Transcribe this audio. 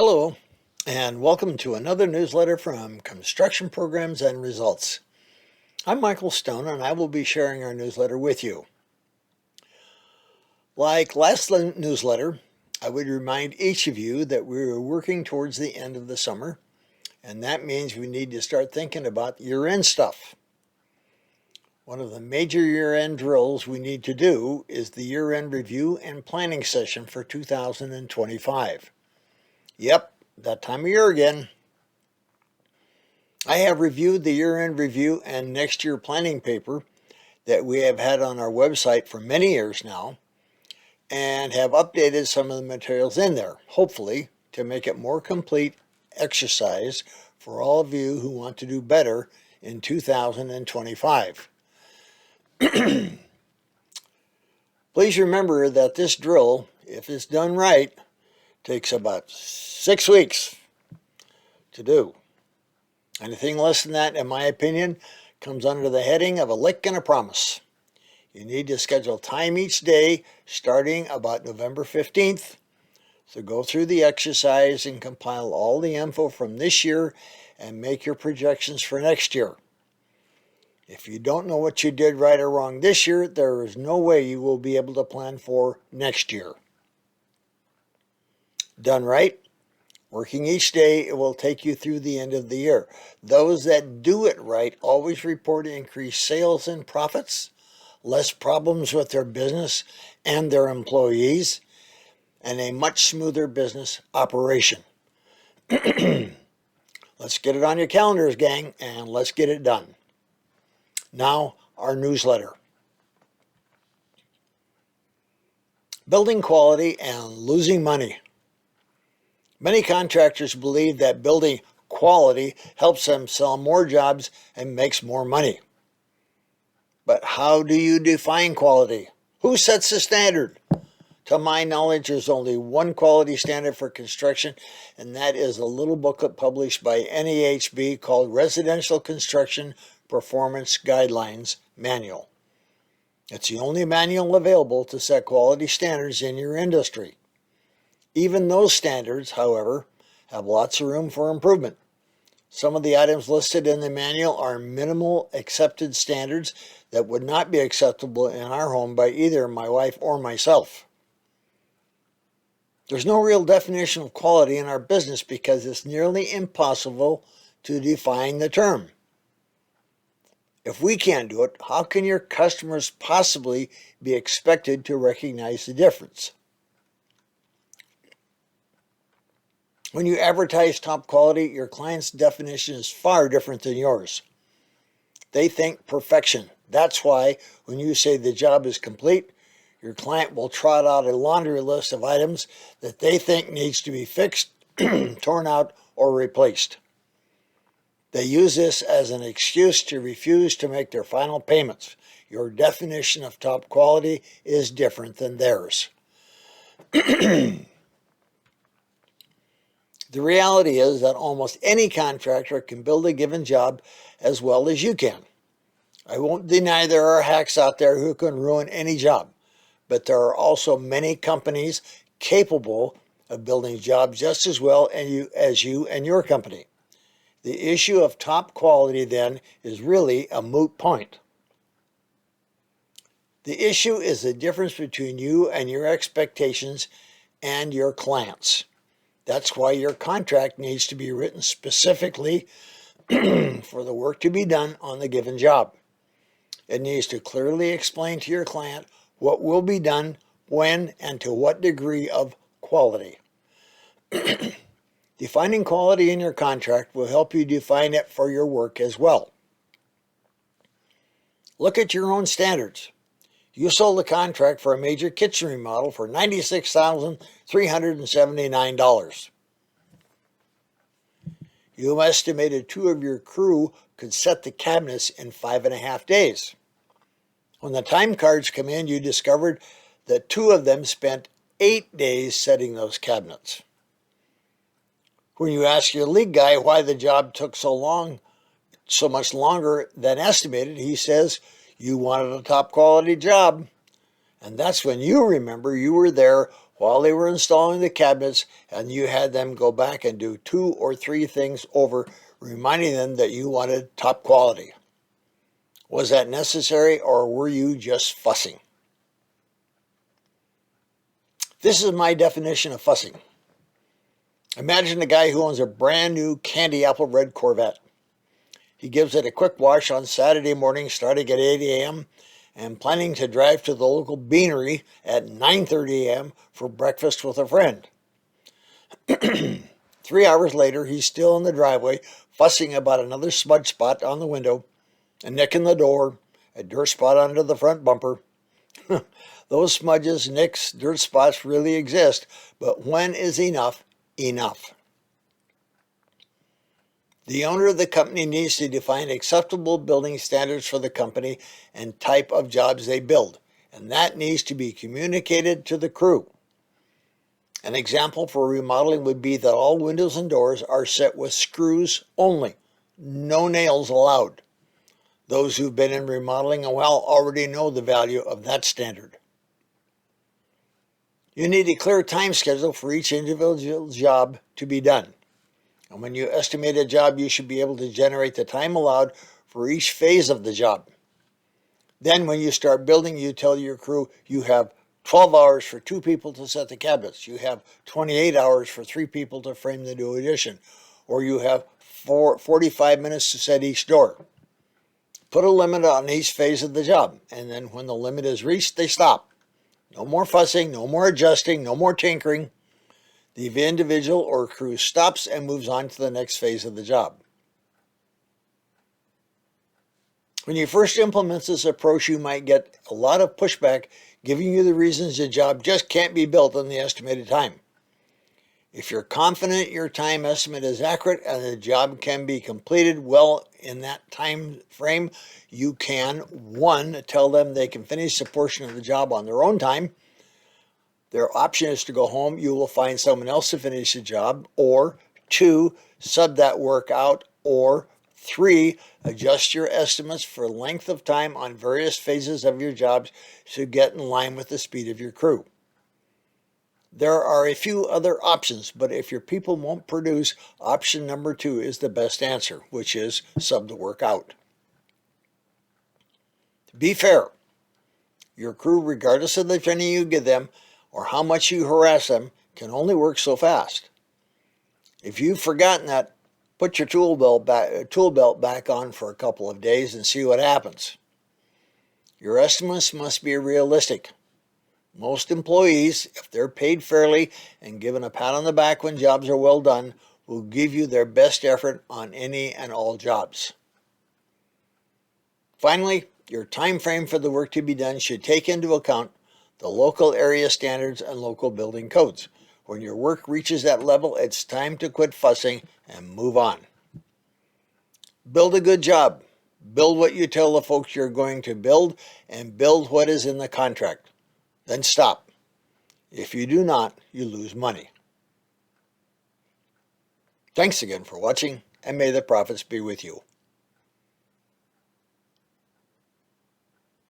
Hello, and welcome to another newsletter from Construction Programs and Results. I'm Michael Stone, and I will be sharing our newsletter with you. Like last newsletter, I would remind each of you that we are working towards the end of the summer, and that means we need to start thinking about year-end stuff. One of the major year-end drills we need to do is the year-end review and planning session for 2025. Yep, that time of year again. I have reviewed the year-end review and next year planning paper that we have had on our website for many years now and have updated some of the materials in there, hopefully to make it more complete exercise for all of you who want to do better in 2025. Please remember that this drill, if it's done right, takes about 6 weeks to do. Anything less than that, in my opinion, comes under the heading of a lick and a promise. You need to schedule time each day starting about November 15th. So go through the exercise and compile all the info from this year and make your projections for next year. If you don't know what you did right or wrong this year, there is no way you will be able to plan for next year. Done right, working each day, it will take you through the end of the year. Those that do it right always report increased sales and profits, less problems with their business and their employees, and a much smoother business operation. Let's get it on your calendars, gang, and let's get it done. Now, our newsletter. Building quality and losing money. Many contractors believe that building quality helps them sell more jobs and makes more money. But how do you define quality? Who sets the standard? To my knowledge, there's only one quality standard for construction, and that is a little booklet published by NAHB called Residential Construction Performance Guidelines Manual. It's the only manual available to set quality standards in your industry. Even those standards, however, have lots of room for improvement. Some of the items listed in the manual are minimal accepted standards that would not be acceptable in our home by either my wife or myself. There's no real definition of quality in our business because it's nearly impossible to define the term. If we can't do it, how can your customers possibly be expected to recognize the difference? When you advertise top quality, your client's definition is far different than yours. They think perfection. That's why when you say the job is complete, your client will trot out a laundry list of items that they think needs to be fixed, torn out, or replaced. They use this as an excuse to refuse to make their final payments. Your definition of top quality is different than theirs. The reality is that almost any contractor can build a given job as well as you can. I won't deny there are hacks out there who can ruin any job, but there are also many companies capable of building jobs just as well as you and your company. The issue of top quality, then, is really a moot point. The issue is the difference between you and your expectations and your clients. That's why your contract needs to be written specifically for the work to be done on the given job. It needs to clearly explain to your client what will be done, when, and to what degree of quality. Defining quality in your contract will help you define it for your work as well. Look at your own standards. You sold a contract for a major kitchen remodel for $96,379. You estimated 2 of your crew could set the cabinets in 5.5 days. When the time cards come in, you discovered that 2 of them spent 8 days setting those cabinets. When you ask your lead guy why the job took so much longer than estimated, he says, "You wanted a top quality job." And that's when you remember you were there while they were installing the cabinets, and you had them go back and do 2 or 3 things over, reminding them that you wanted top quality? Was that necessary, or were you just fussing? This is my definition of fussing. Imagine a guy who owns a brand new candy apple red Corvette. He gives it a quick wash on Saturday morning starting at 8 a.m. and planning to drive to the local beanery at 9:30 a.m. for breakfast with a friend. 3 hours later, he's still in the driveway fussing about another smudge spot on the window, a nick in the door, a dirt spot under the front bumper. Those smudges, nicks, dirt spots really exist, but when is enough enough? The owner of the company needs to define acceptable building standards for the company and type of jobs they build, and that needs to be communicated to the crew. An example for remodeling would be that all windows and doors are set with screws only, no nails allowed. Those who've been in remodeling a while already know the value of that standard. You need a clear time schedule for each individual job to be done. And when you estimate a job, you should be able to generate the time allowed for each phase of the job. Then when you start building, you tell your crew you have 12 hours for 2 people to set the cabinets. You have 28 hours for 3 people to frame the new addition. Or you have 45 minutes to set each door. Put a limit on each phase of the job, and then when the limit is reached, they stop. No more fussing, no more adjusting, no more tinkering. The individual or crew stops and moves on to the next phase of the job. When you first implement this approach, you might get a lot of pushback giving you the reasons the job just can't be built in the estimated time. If you're confident your time estimate is accurate and the job can be completed well in that time frame, you can, 1, tell them they can finish a portion of the job on their own time. Their option is to go home. You will find someone else to finish the job. Or 2, sub that work out. Or 3, adjust your estimates for length of time on various phases of your jobs to get in line with the speed of your crew. There are a few other options, but if your people won't produce, option number 2 is the best answer, which is sub the work out. Be fair. Your crew, regardless of the training you give them or how much you harass them, can only work so fast. If you've forgotten that, put your tool belt back on for a couple of days and see what happens. Your estimates must be realistic. Most employees, if they're paid fairly and given a pat on the back when jobs are well done, will give you their best effort on any and all jobs. Finally, your time frame for the work to be done should take into account the local area standards and local building codes. When your work reaches that level, it's time to quit fussing and move on. Build a good job. Build what you tell the folks you're going to build, and build what is in the contract. Then stop. If you do not, you lose money. Thanks again for watching, and may the profits be with you.